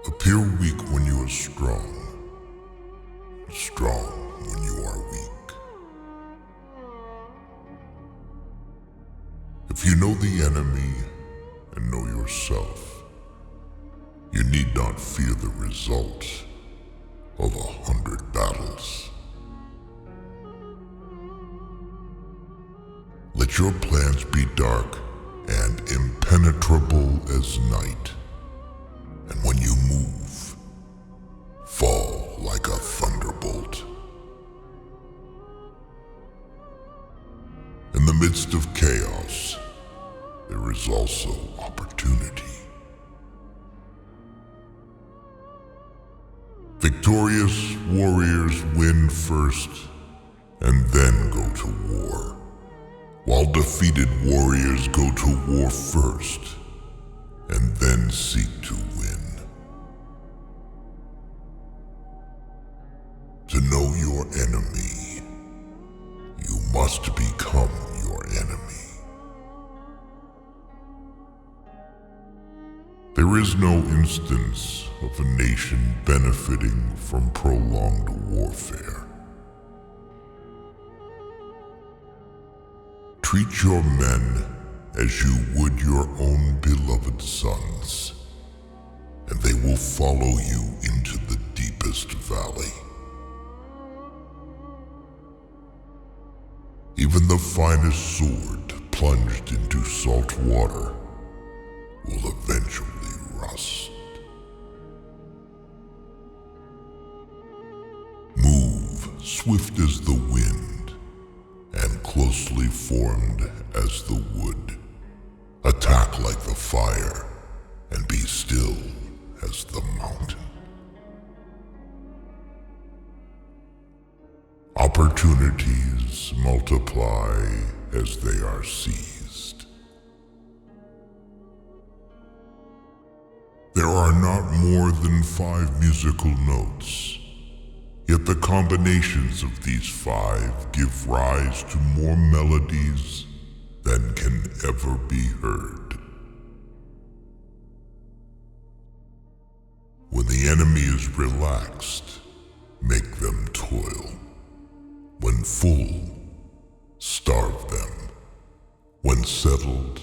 Appear weak when you are strong, strong when you are weak. If you know the enemy and know yourself, you need not fear the result of 100 battles. Let your plans be dark and impenetrable as night, and when you move, fall like a thunderbolt. In the midst of chaos, there is also opportunity. Victorious warriors win first and then go to war, while defeated warriors go to war first and then seek to win. To know your enemy, you must become your enemy. There is no instance of a nation benefiting from prolonged warfare. Treat your men as you would your own beloved sons, and they will follow you into the deepest valley. Even the finest sword plunged into salt water will eventually rust. Move swift as the wind and closely formed as the wood. Attack like the fire and be still as the mountain. Opportunities multiply as they are seized. There are not more than 5 musical notes, yet the combinations of these 5 give rise to more melodies than can ever be heard. When the enemy is relaxed, make them toil. When full, starve them. When settled,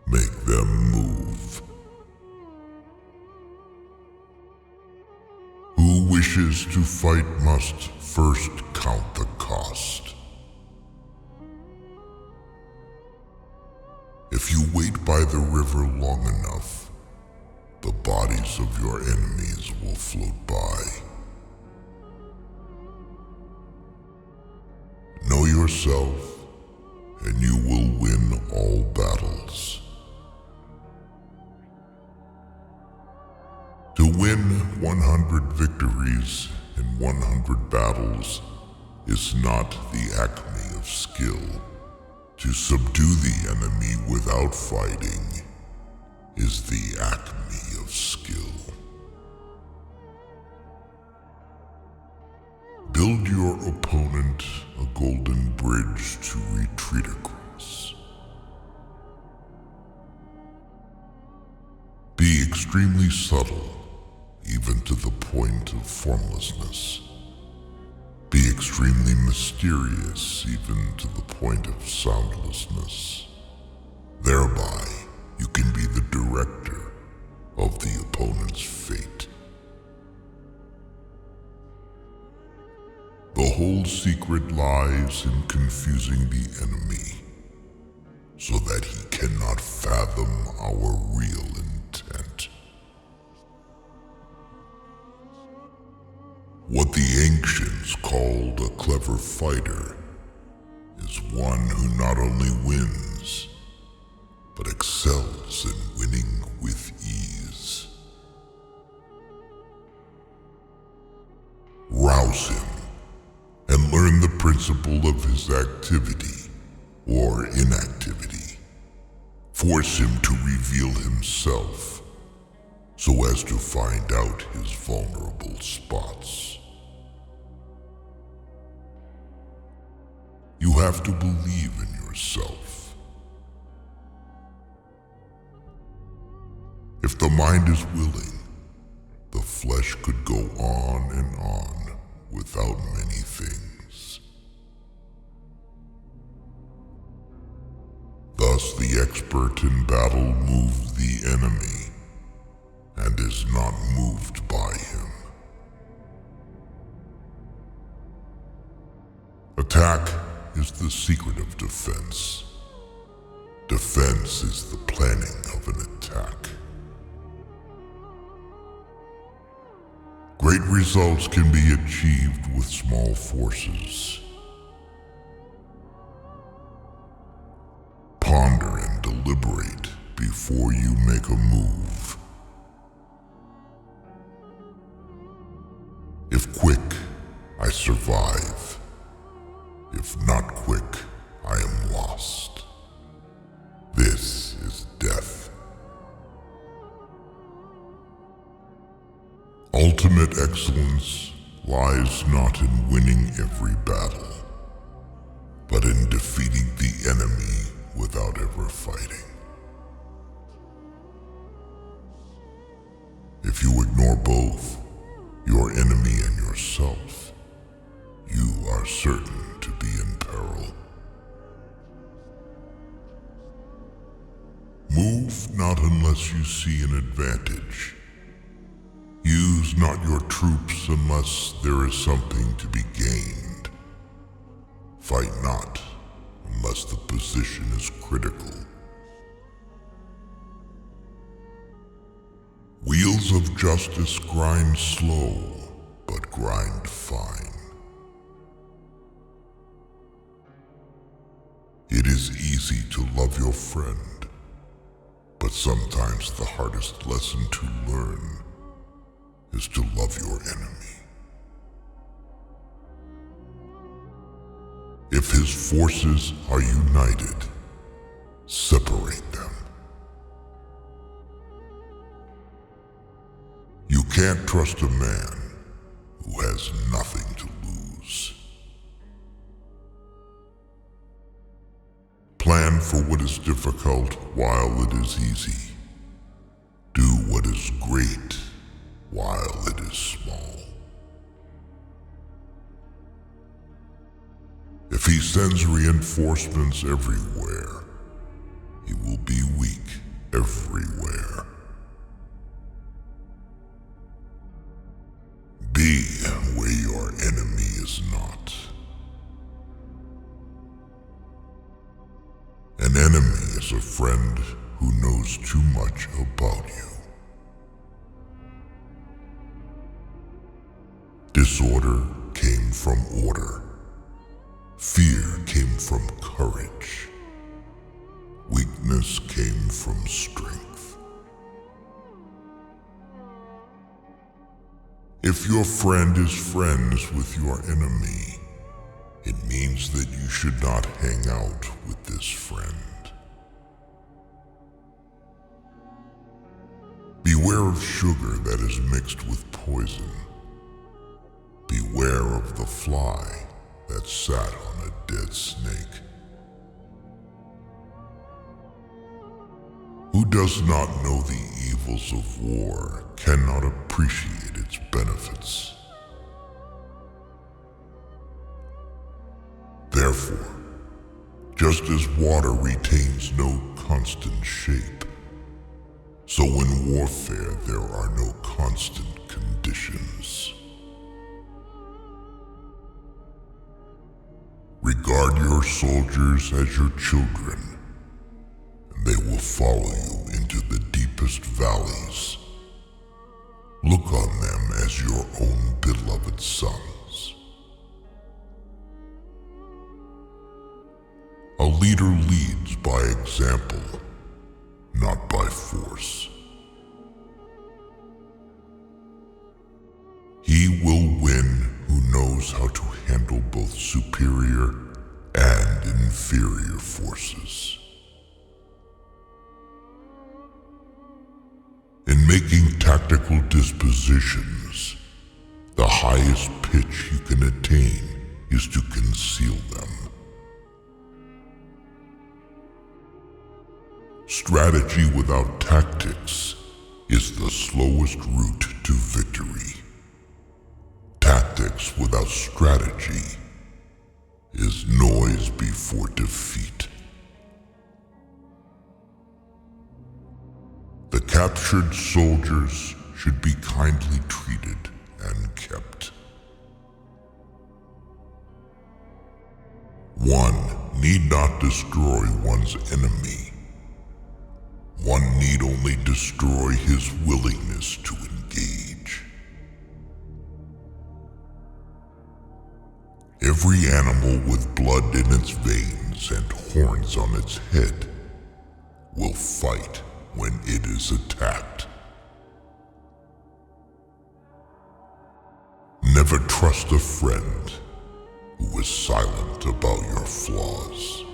make them move. Who wishes to fight must first count the cost. If you wait by the river long enough, the bodies of your enemies will float by. Know yourself, and you will win all battles. To win 100 victories in 100 battles is not the acme of skill. To subdue the enemy without fighting is the acme of skill. Build your opponent a golden bridge to retreat across. Be extremely subtle, even to the point of formlessness. Be extremely mysterious, even to the point of soundlessness. Thereby, you can be the director of the opponent's fate. The whole secret lies in confusing the enemy, so that he cannot fathom our real intent. What the ancients called a clever fighter is one who not only wins, but excels in winning with ease. Rouse him and learn the principle of his activity or inactivity. Force him to reveal himself so as to find out his vulnerable spots. You have to believe in yourself. If the mind is willing, flesh could go on and on without many things. Thus the expert in battle moves the enemy and is not moved by him. Attack is the secret of defense. Defense is the planning of an attack. Great results can be achieved with small forces. Ponder and deliberate before you make a move. If quick, I survive. If not quick, I am lost. This is death. Ultimate excellence lies not in winning every battle, but in defeating the enemy without ever fighting. If you ignore both, your enemy and yourself, you are certain to be in peril. Move not unless you see an advantage. Use not your troops unless there is something to be gained. Fight not unless the position is critical. Wheels of justice grind slow, but grind fine. It is easy to love your friend, but sometimes the hardest lesson to learn is to love your enemy. If his forces are united, separate them. You can't trust a man who has nothing to lose. Plan for what is difficult while it is easy. Do what is great while it is small. If he sends reinforcements everywhere, he will be weak everywhere. Be where your enemy is not. An enemy is a friend who knows too much about you. Disorder came from order. Fear came from courage. Weakness came from strength. If your friend is friends with your enemy, it means that you should not hang out with this friend. Beware of sugar that is mixed with poison. Beware of the fly that sat on a dead snake. Who does not know the evils of war cannot appreciate its benefits. Therefore, just as water retains no constant shape, so in warfare there are no constant conditions. Regard your soldiers as your children, and they will follow you into the deepest valleys. Look on them as your own beloved sons. A leader leads by example, not by force. He will win who knows how to handle both superior and inferior forces. In making tactical dispositions, the highest pitch you can attain is to conceal them. Strategy without tactics is the slowest route to victory. Tactics without strategy is noise before defeat. The captured soldiers should be kindly treated and kept. One need not destroy one's enemy. One need only destroy his willingness to engage. Every animal with blood in its veins and horns on its head will fight when it is attacked. Never trust a friend who is silent about your flaws.